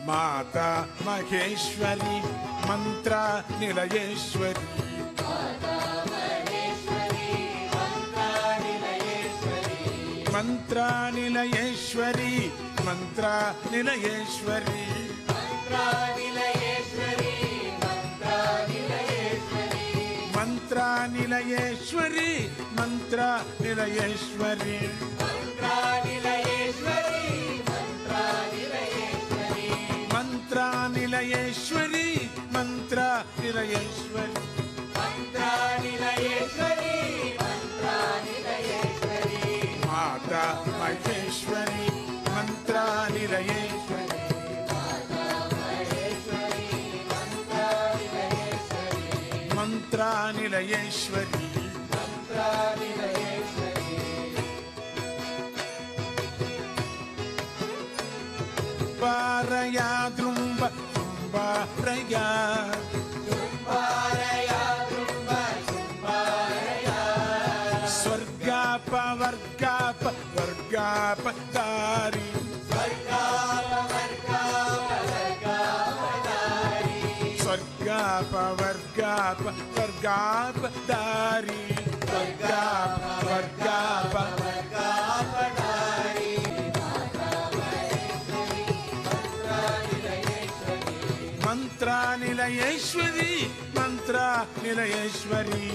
माता महेश्वरी मंत्र निलयेश्वरी मंत्र निलयेश्वरी मंत्र निलयेश्वरी मंत्र निलयेश्वरी मंत्र निलयेश्वरी मंत्र निलयेश्वरी मंत्र निलयेश्वरी माता महेश्वरी मंत्र निलयेश्वरी मंत्र निलयेश्वरी पारया द्रुम्ब पारया स्वर्गाप वर्गाप वर्गाप दारी स्वर्गाप वर्गाप वर्गाप दारी स्वर्गाप वर्गाप मंत्र निलयेश्वरी मंत्र निलयेश्वरी